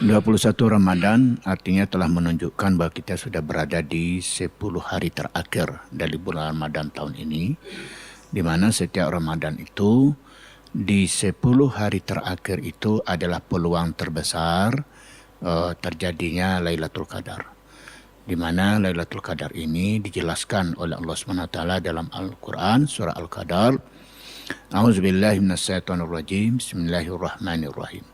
21 Ramadan artinya telah menunjukkan bahwa kita sudah berada di 10 hari terakhir dari bulan Ramadan tahun ini, di mana setiap Ramadan itu di 10 hari terakhir itu adalah peluang terbesar terjadinya Lailatul Qadar. Di mana Lailatul Qadar ini dijelaskan oleh Allah SWT dalam Al-Quran surah Al-Qadar. A'udzubillahi minasyaitonirrajim. Bismillahirrahmanirrahim.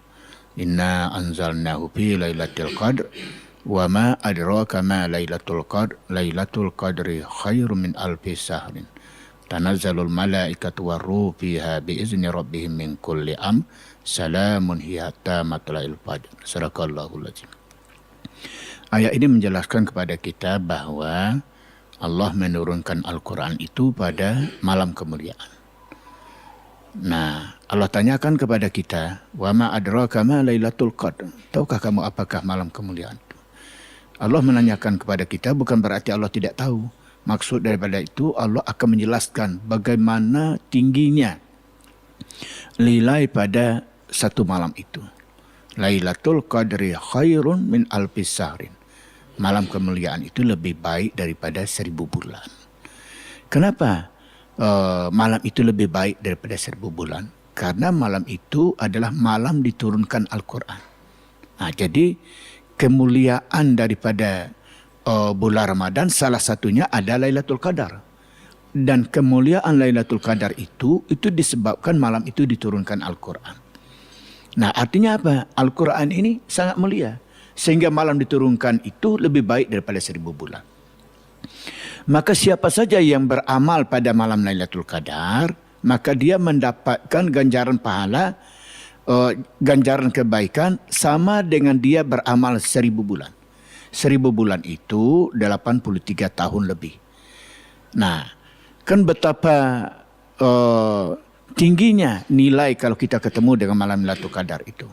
Inna anzalnahu fi lailatul qadr wa ma adraka ma lailatul qadr lailatul qadri khairum min alfi sahrin tanazzalul malaikatu waruh fiha biizni rabbihim min kulli salamun hiya hatta matla'il fajr. Sadaqallahul azim. Ayat ini menjelaskan kepada kita bahwa Allah menurunkan Al-Quran itu pada malam kemuliaan. Nah, Allah tanyakan kepada kita, wa ma adraka ma lailatul qadr. Tahukah kamu apakah malam kemuliaan itu? Allah menanyakan kepada kita bukan berarti Allah tidak tahu. Maksud daripada itu Allah akan menjelaskan bagaimana tingginya nilai pada satu malam itu. Lailatul qadri khairun min alfi sahrin. Malam kemuliaan itu lebih baik daripada 1000 bulan. Kenapa? Malam itu lebih baik daripada 1000 bulan. Karena malam itu adalah malam diturunkan Al-Quran. Nah, jadi kemuliaan daripada bulan Ramadan salah satunya adalah Lailatul Qadar. Dan kemuliaan Lailatul Qadar itu disebabkan malam itu diturunkan Al-Quran. Nah, artinya apa? Al-Quran ini sangat mulia. Sehingga malam diturunkan itu lebih baik daripada 1000 bulan. Maka siapa saja yang beramal pada malam Lailatul Qadar, maka dia mendapatkan ganjaran pahala, ganjaran kebaikan sama dengan dia beramal 1000 bulan. 1000 bulan itu 83 tahun lebih. Nah, kan betapa tingginya nilai kalau kita ketemu dengan malam Lailatul Qadar itu.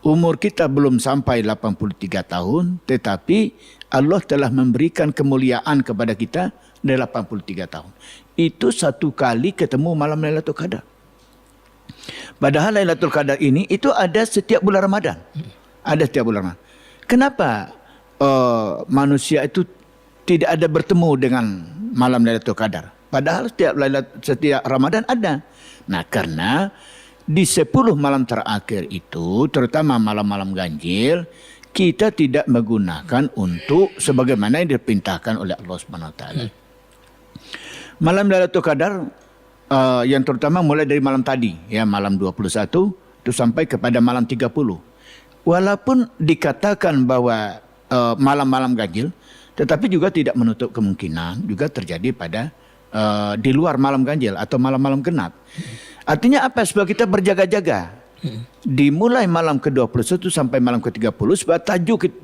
Umur kita belum sampai 83 tahun, tetapi Allah telah memberikan kemuliaan kepada kita 83 tahun. Itu satu kali ketemu malam Lailatul Qadar. Padahal Lailatul Qadar ini itu ada setiap bulan Ramadan. Ada setiap bulan Ramadan. Kenapa manusia itu tidak ada bertemu dengan malam Lailatul Qadar? Padahal setiap Ramadan ada. Nah, karena di 10 malam terakhir itu, terutama malam-malam ganjil, kita tidak menggunakan untuk sebagaimana yang diperintahkan oleh Allah SWT. Malam Lailatul Qadar yang terutama mulai dari malam tadi, ya malam 21 itu sampai kepada malam 30. Walaupun dikatakan bahwa malam-malam ganjil, tetapi juga tidak menutup kemungkinan juga terjadi pada di luar malam ganjil atau malam-malam genap. Artinya apa? Sebab kita berjaga-jaga. Dimulai malam ke-21 sampai malam ke-30 sebab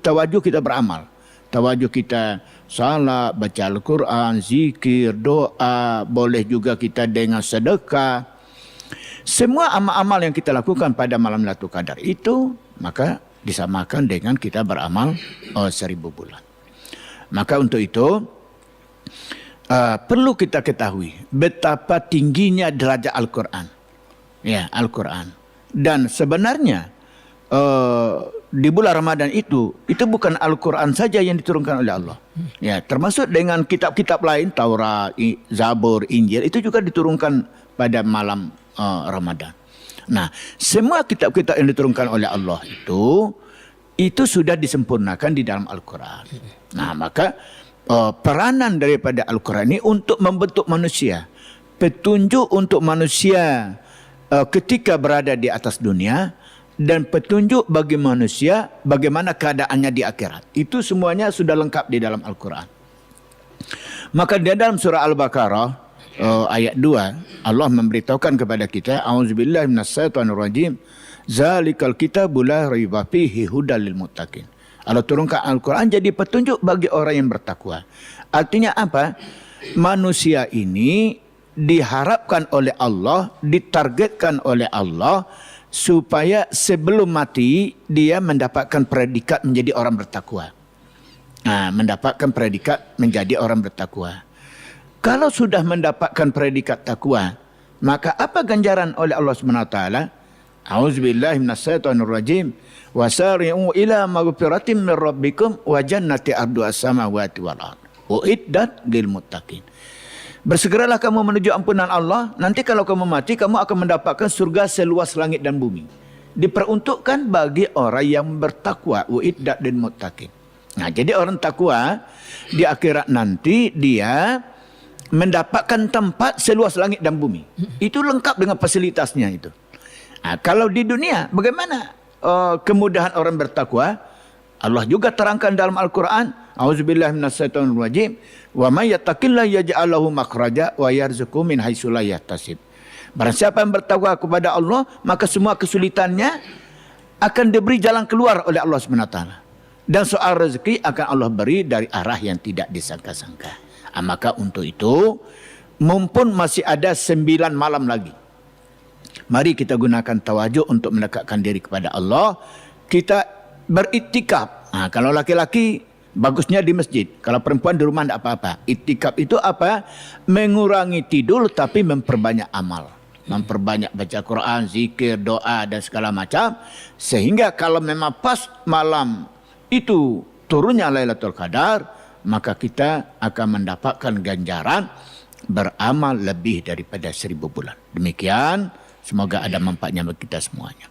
tawajuh kita beramal. Tawajuh kita salat, baca Al-Quran, zikir, doa, boleh juga kita dengan sedekah. Semua amal-amal yang kita lakukan pada malam Lailatul Qadar itu maka disamakan dengan kita beramal 1000 bulan. Maka untuk itu perlu kita ketahui betapa tingginya derajat Al-Quran. Ya, Al-Quran. Dan sebenarnya di bulan Ramadan itu bukan Al-Quran saja yang diturunkan oleh Allah. Ya, termasuk dengan kitab-kitab lain, Taurat, Zabur, Injil, itu juga diturunkan pada malam Ramadan. Nah, semua kitab-kitab yang diturunkan oleh Allah itu sudah disempurnakan di dalam Al-Quran. Nah, maka peranan daripada Al-Quran ini untuk membentuk manusia. Petunjuk untuk manusia ketika berada di atas dunia dan petunjuk bagi manusia bagaimana keadaannya di akhirat. Itu semuanya sudah lengkap di dalam Al-Quran. Maka di dalam surah Al-Baqarah ayat 2 Allah memberitahukan kepada kita, A'udzubillahi minasyaitonirrajim, zalikal kitabul la raiba fihi hudal lil muttaqin. Allah turunkan Al-Quran jadi petunjuk bagi orang yang bertakwa. Artinya apa? Manusia ini diharapkan oleh Allah, ditargetkan oleh Allah supaya sebelum mati dia mendapatkan predikat menjadi orang bertakwa. Nah, mendapatkan predikat menjadi orang bertakwa. Kalau sudah mendapatkan predikat takwa, maka apa ganjaran oleh Allah SWT? A'udzubillahi minasyaitonir rajim. Wasari'u ila maghfiratin min rabbikum wa jannati arduha samawati wal ard. Uiddat lil muttaqin. Bersegeralah kamu menuju ampunan Allah. Nanti kalau kamu mati, kamu akan mendapatkan surga seluas langit dan bumi. Diperuntukkan bagi orang yang bertakwa. Uiddat lil muttaqin. Nah, jadi orang takwa di akhirat nanti dia mendapatkan tempat seluas langit dan bumi. Itu lengkap dengan fasilitasnya itu. Nah, kalau di dunia bagaimana kemudahan orang bertakwa? Allah juga terangkan dalam Al-Quran, A'udzubillahi minasyaitonir rajim, wa may yattaqillaha yaj'al lahu makhraja wa yarzuqhu min haitsu la yahtasib. Barang siapa yang bertakwa kepada Allah, maka semua kesulitannya akan diberi jalan keluar oleh Allah SWT. Dan soal rezeki akan Allah beri dari arah yang tidak disangka-sangka. Maka untuk itu, mumpun masih ada 9 malam lagi, mari kita gunakan tawajuk untuk mendekatkan diri kepada Allah. Kita beriktikaf. Kalau laki-laki bagusnya di masjid. Kalau perempuan di rumah tidak apa-apa. Iktikaf itu apa? Mengurangi tidur tapi memperbanyak amal. Memperbanyak baca Quran, zikir, doa dan segala macam. Sehingga kalau memang pas malam itu turunnya Lailatul Qadar, maka kita akan mendapatkan ganjaran beramal lebih daripada 1000 bulan. Demikian, semoga ada manfaatnya bagi kita semuanya.